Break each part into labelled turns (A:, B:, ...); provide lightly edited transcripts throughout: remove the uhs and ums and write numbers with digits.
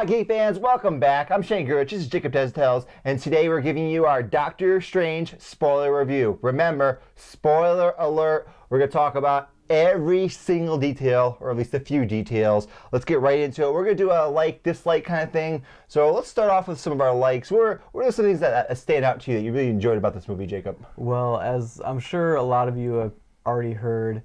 A: Geek fans, welcome back. I'm Shane Gurich, this is Jacob Tales, and today we're giving you our Doctor Strange spoiler review. Remember, spoiler alert, we're going to talk about every single detail, or at least a few details. Let's get right into it. We're going to do a like, dislike kind of thing. So let's start off with some of our likes. What are some things that stand out to you that you really enjoyed about this movie, Jacob?
B: Well, as I'm sure a lot of you have already heard,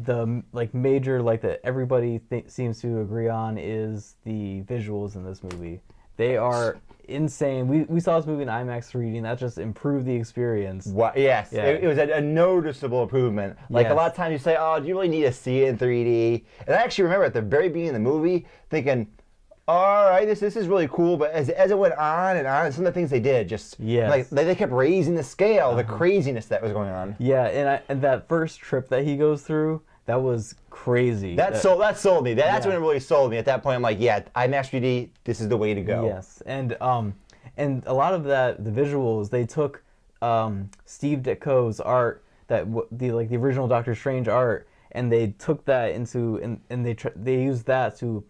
B: the major that everybody seems to agree on is the visuals in this movie. They are insane. We saw this movie in IMAX 3D, and that just improved the experience.
A: Yes,
B: yeah.
A: It was a noticeable improvement.
B: Yes.
A: A lot of times you say, oh, do you really need to see it in 3D? And I actually remember at the very beginning of the movie thinking, all right, this is really cool, but as it went on, some of the things they did they kept raising the scale, the craziness that was going on.
B: Yeah, and that first trip that he goes through, that was crazy.
A: That sold me. That's when it really sold me. At that point, I'm like, yeah, IMAX 3D, this is the way to go.
B: Yes, and a lot of the visuals, they took Steve Ditko's art, the original Doctor Strange art, and they took that into and they used that to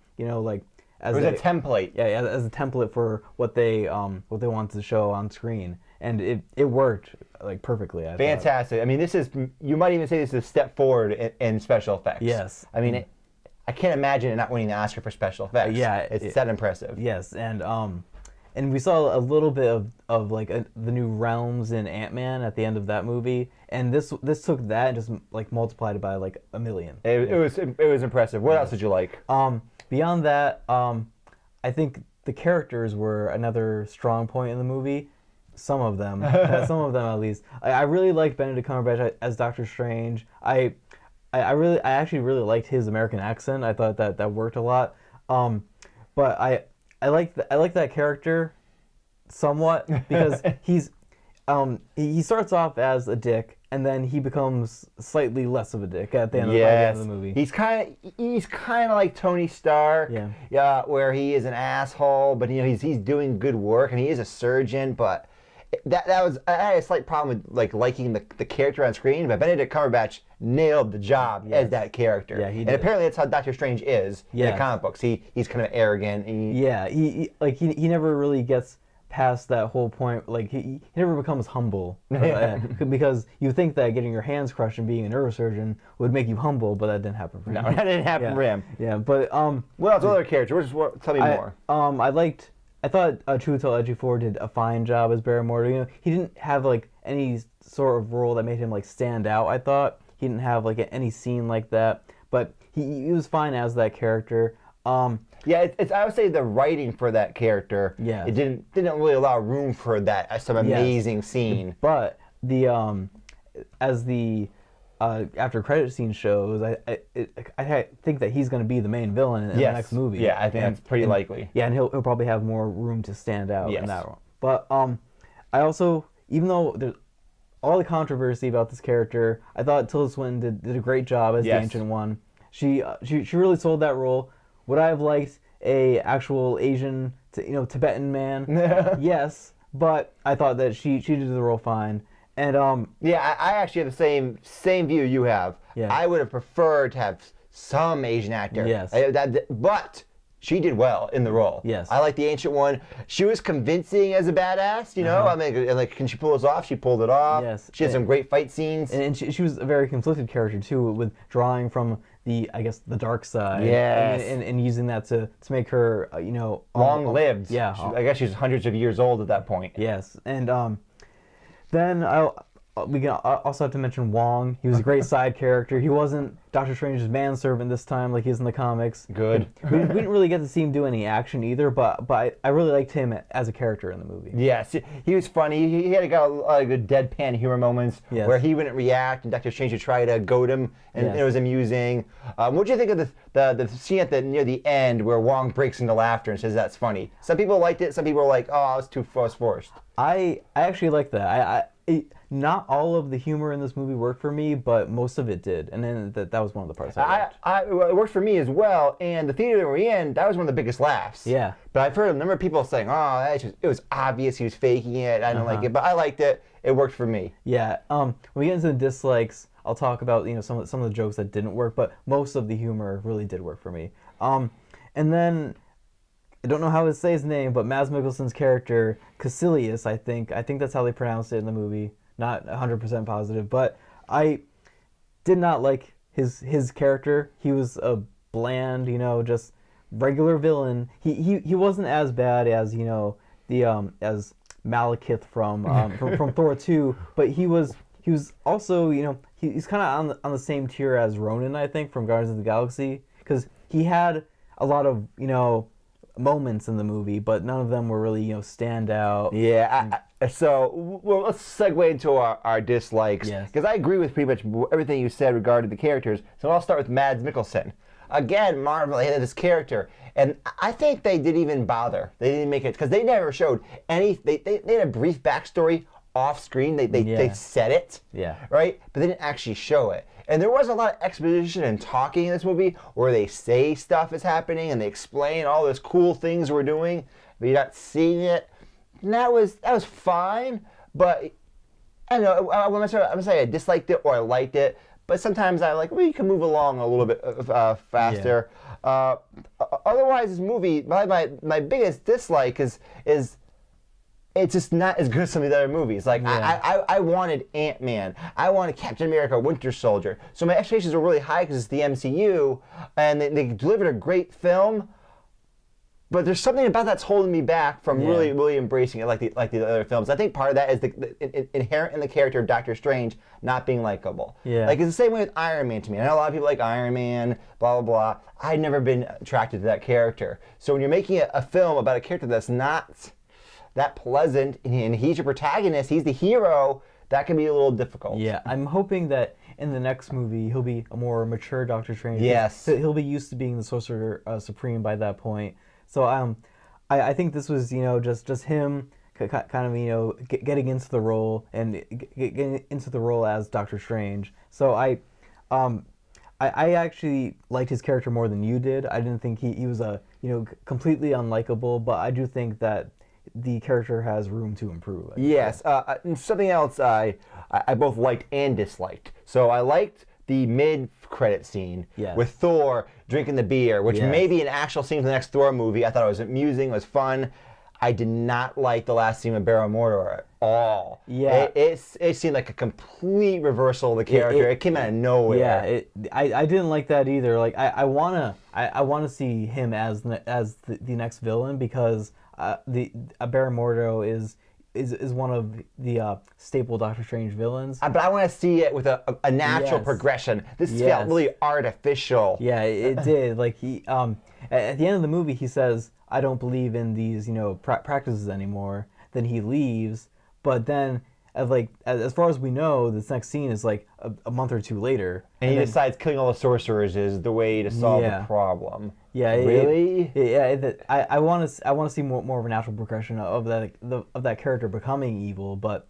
B: as
A: a template.
B: Yeah, as a template for what they wanted to show on screen, and it worked perfectly.
A: Fantastic. I mean, you might even say this is a step forward in special effects.
B: Yes.
A: I mean, I can't imagine it not winning the Oscar for special effects.
B: Yeah,
A: it's that impressive.
B: Yes, and we saw a little bit of the new realms in Ant-Man at the end of that movie, and this took that and just multiplied it by a million.
A: It was impressive. What else did you like?
B: Beyond that, I think the characters were another strong point in the movie. Some of them at least. I really liked Benedict Cumberbatch as Doctor Strange. I actually really liked his American accent. I thought that worked a lot. But I like that character somewhat because he starts off as a dick, and then he becomes slightly less of a dick at the end, by the end of the movie.
A: He's kind of like Tony Stark. Yeah, where he is an asshole, but he's doing good work, and he is a surgeon. But I had a slight problem with liking the character on screen, but Benedict Cumberbatch nailed the job as that character. Yeah, he did. And apparently that's how Doctor Strange is in the comic books. He's kind of arrogant.
B: He never really gets past that whole point. He never becomes humble because you think that getting your hands crushed and being a neurosurgeon would make you humble, but that didn't happen for him.
A: No, that didn't happen for him.
B: Yeah, but
A: what else? What other characters? Tell me more.
B: I thought Chiwetel Ejiofor did a fine job as Barrymore. He didn't have any sort of role that made him stand out. I thought he didn't have any scene like that, but he was fine as that character.
A: I would say the writing for that character. Yeah, it didn't really allow room for that some amazing scene.
B: But as the after credit scene shows, I think that he's going to be the main villain in the next movie.
A: Yeah, I think that's pretty likely.
B: Yeah, and he'll probably have more room to stand out in that one. But I also, even though there's all the controversy about this character, I thought Tilda Swinton did a great job as the Ancient One. She really sold that role. Would I have liked a actual Asian, Tibetan man? Yes, but I thought that she did the role fine. And
A: I actually have the same view you have. Yeah. I would have preferred to have some Asian actor.
B: Yes.
A: But she did well in the role.
B: Yes.
A: I like the Ancient One. She was convincing as a badass, I mean, can she pull this off? She pulled it off.
B: Yes.
A: She had some great fight scenes.
B: And she was a very conflicted character too, with drawing from the dark side.
A: Yes.
B: And using that to make her,
A: long-lived.
B: Yeah.
A: I guess she's hundreds of years old at that point.
B: Yes. And then we also have to mention Wong. He was a great side character. He wasn't Doctor Strange's manservant this time like he is in the comics.
A: Good.
B: We didn't really get to see him do any action either, but I really liked him as a character in the movie.
A: Yes, he was funny. He had a lot of good deadpan humor moments where he wouldn't react, and Doctor Strange would try to goad him, and it was amusing. What do you think of the scene near the end where Wong breaks into laughter and says that's funny? Some people liked it. Some people were like, oh, it's too forced.
B: I actually liked that. Not all of the humor in this movie worked for me, but most of it did, and then that was one of the parts I liked.
A: It worked for me as well, and the theater that we were in, that was one of the biggest laughs.
B: Yeah.
A: But I've heard a number of people saying, oh, it was obvious he was faking it, I don't like it, but I liked it. It worked for me.
B: Yeah. When we get into the dislikes, I'll talk about some of the jokes that didn't work, but most of the humor really did work for me. And then I don't know how to say his name, but Mads Mikkelsen's character, Caecilius, I think that's how they pronounced it in the movie. Not 100% positive, but I did not like his character. He was a bland, just regular villain. He wasn't as bad as, the as Malekith from Thor 2, but he was also, he's kind of on the same tier as Ronan, I think, from Guardians of the Galaxy, because he had a lot of, moments in the movie, but none of them were really, stand out.
A: Yeah, so let's segue into our dislikes, because I agree with pretty much everything you said regarding the characters. So I'll start with Mads Mikkelsen. Again, Marvel hated this character, and I think they didn't even bother. They didn't make it, because they never showed any, they had a brief backstory off screen. They said it, right? But they didn't actually show it. And there was a lot of exposition and talking in this movie where they say stuff is happening and they explain all those cool things we're doing, but you're not seeing it. And that was fine, but I don't know. I'm gonna say I disliked it or I liked it, but sometimes I like, well, you can move along a little bit faster. Yeah. Otherwise, this movie, my biggest dislike is it's just not as good as some of the other movies. Like, I wanted Ant-Man. I wanted Captain America, Winter Soldier. So my expectations were really high because it's the MCU, and they delivered a great film. But there's something about that's holding me back from really, really embracing it like the other films. I think part of that is the inherent in the character of Doctor Strange not being likable. Yeah. Like, it's the same way with Iron Man to me. I know a lot of people like Iron Man, blah, blah, blah. I'd never been attracted to that character. So when you're making a film about a character that's not that pleasant, and he's your protagonist, he's the hero, that can be a little difficult.
B: Yeah, I'm hoping that in the next movie he'll be a more mature Doctor Strange.
A: Yes.
B: He'll be used to being the Sorcerer Supreme by that point. So I think this was, just him kind of, getting into the role and getting into the role as Doctor Strange. So I actually liked his character more than you did. I didn't think he was completely unlikable, but I do think that the character has room to improve.
A: Yes. And something else I both liked and disliked. So I liked the mid-credit scene with Thor drinking the beer, which may be an actual scene for the next Thor movie. I thought it was amusing, it was fun. I did not like the last scene with Baron Mordo at all. Yeah. It seemed like a complete reversal of the character. It came out of nowhere.
B: Yeah, I didn't like that either. Like, I wanna see him as the next villain, because Baron Mordo is one of the staple Doctor Strange villains.
A: But I want to see it with a natural progression. This felt really artificial.
B: Yeah, it did. Like, he at the end of the movie, he says, "I don't believe in these practices anymore." Then he leaves, but then as far as we know, this next scene is like a month or two later,
A: and he decides killing all the sorcerers is the way to solve the problem.
B: Yeah,
A: really.
B: I want to see more of a natural progression of that character becoming evil, but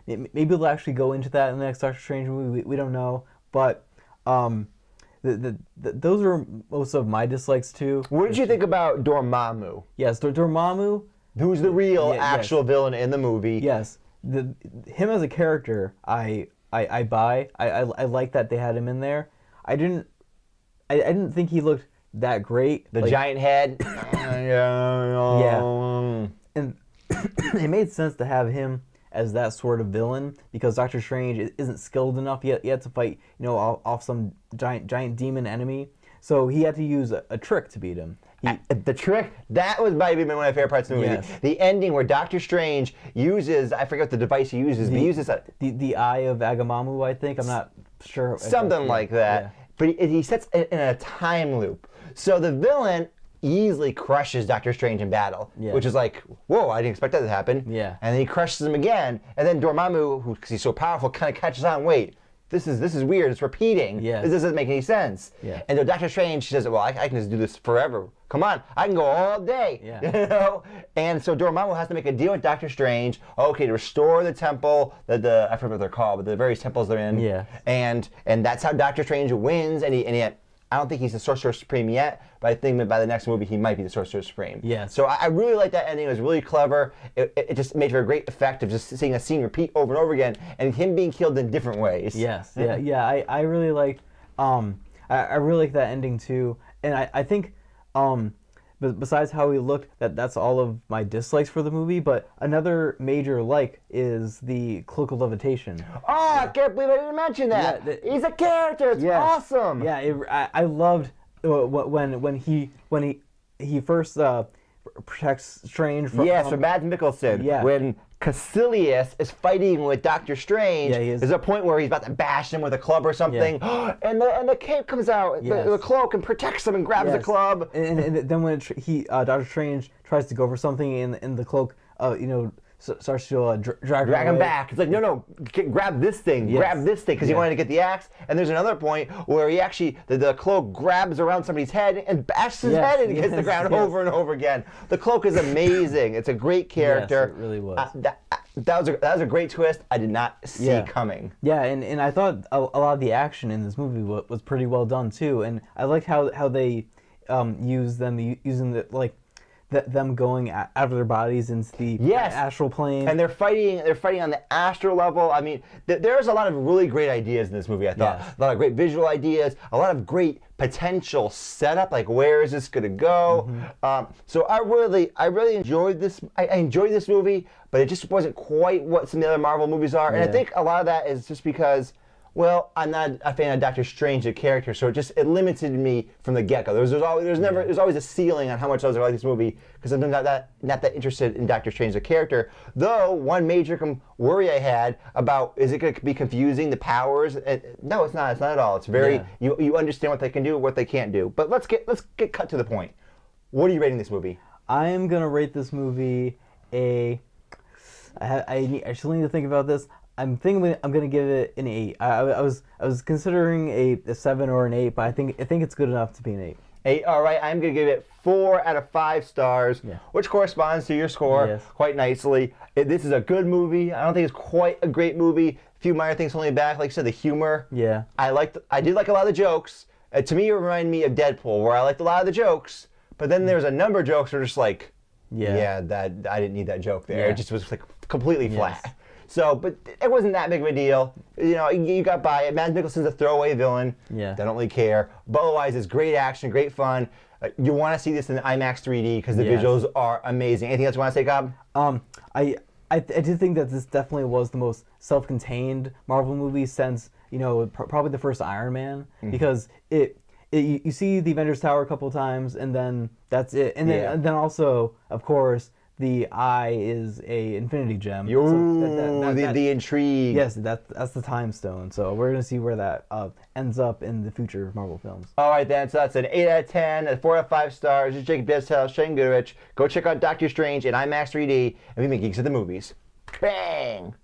B: maybe they'll actually go into that in the next Doctor Strange movie. We don't know, but those are most of my dislikes too.
A: What did you think about Dormammu?
B: Yes, Dormammu,
A: who's the real actual villain in the movie.
B: Yes. Him as a character, I buy. I like that they had him in there. I didn't think he looked that great.
A: The giant head.
B: Yeah. And it made sense to have him as that sort of villain, because Doctor Strange isn't skilled enough yet to fight, off some giant demon enemy. So he had to use a trick to beat him.
A: The trick, that was maybe one of my favorite parts of the movie. Yes. The ending where Doctor Strange uses, I forget what the device he uses, but he uses
B: the Eye of Agamemnon, I think. I'm not sure.
A: Something like that. Yeah. But he sets it in a time loop. So the villain easily crushes Doctor Strange in battle, which is like, whoa, I didn't expect that to happen. Yeah. And then he crushes him again, and then Dormammu, because he's so powerful, kind of catches on, wait, this is weird, it's repeating. Yeah. This doesn't make any sense. Yeah. And so Doctor Strange says, well, I can just do this forever. Come on, I can go all day. Yeah. And so Dormammu has to make a deal with Doctor Strange, to restore the temple, I forget what they're called, but the various temples they're in. Yeah. And that's how Doctor Strange wins, and yet I don't think he's the Sorcerer Supreme yet, but I think that by the next movie he might be the Sorcerer Supreme. Yeah. So I really like that ending. It was really clever. It just made for a great effect of just seeing a scene repeat over and over again, and him being killed in different ways.
B: Yes. Yeah. I really liked I really like that ending too, and I think besides how he looked, that's all of my dislikes for the movie. But another major like is the cloak of levitation.
A: Oh, I can't believe I didn't mention that.
B: Yeah,
A: He's a character. It's awesome.
B: Yeah, I loved when he first protects Strange from
A: from Mads Mikkelsen.
B: Yeah.
A: When Caecilius is fighting with Doctor Strange,
B: he is.
A: there's a point where he's about to bash him with a club or something, and the cape comes out, the cloak, and protects him and grabs the club.
B: And then when Doctor Strange tries to go for something in the cloak, starts to drag
A: him back. It's like, no, grab this thing, because he wanted to get the axe. And there's another point where he actually, the cloak grabs around somebody's head and bashes his head and hits the ground over and over again. The cloak is amazing. It's a great character.
B: Yes, it really was.
A: That was a great twist I did not see coming.
B: Yeah, and I thought a lot of the action in this movie was pretty well done too. And I liked how they used them using them going out of their bodies into the astral plane.
A: And they're fighting on the astral level. I mean, there's a lot of really great ideas in this movie, I thought.
B: Yes.
A: A lot of great visual ideas, a lot of great potential setup, like where is this going to go? So I really enjoyed this. I enjoyed this movie, but it just wasn't quite what some of the other Marvel movies are. And I think a lot of that is just because, well, I'm not a fan of Doctor Strange, the character, so it limited me from the get-go. There's always a ceiling on how much I was like this movie because I'm not that interested in Doctor Strange, the character. Though one major worry I had about is it going to be confusing, the powers? No, it's not. It's not at all. It's very you understand what they can do, what they can't do. But let's get cut to the point. What are you rating this movie?
B: I am gonna rate this movie I still need to think about this. I'm thinking I'm gonna give it an 8. I was considering a 7 or an 8, but I think it's good enough to be an 8.
A: 8. All right, I'm gonna give it 4 out of 5 stars, which corresponds to your score quite nicely. This is a good movie. I don't think it's quite a great movie. A few minor things holding me back, like you said, the humor.
B: Yeah.
A: I did like a lot of the jokes. To me, it reminded me of Deadpool, where I liked a lot of the jokes, but then there's a number of jokes that are just like, that I didn't need that joke there.
B: Yeah.
A: It just was like completely flat. So, but it wasn't that big of a deal. You got by it. Mads Mikkelsen's a throwaway villain.
B: Yeah.
A: I don't really care. But otherwise, it's great action, great fun. You want to see this in IMAX 3D because the visuals are amazing. Anything else you want to say, Cobb?
B: I did think that this definitely was the most self-contained Marvel movie since probably the first Iron Man, because you see the Avengers Tower a couple of times and then that's it, and then also of course the eye is a Infinity Gem.
A: The intrigue.
B: Yes, that's the Time Stone. So we're gonna see where that ends up in the future Marvel films.
A: All right, then. So that's an 8 out of 10, a 4 out of 5 stars. This is Jacob Destel, Shane Goodrich. Go check out Doctor Strange in IMAX 3D, and we make Geeks at the Movies. Bang!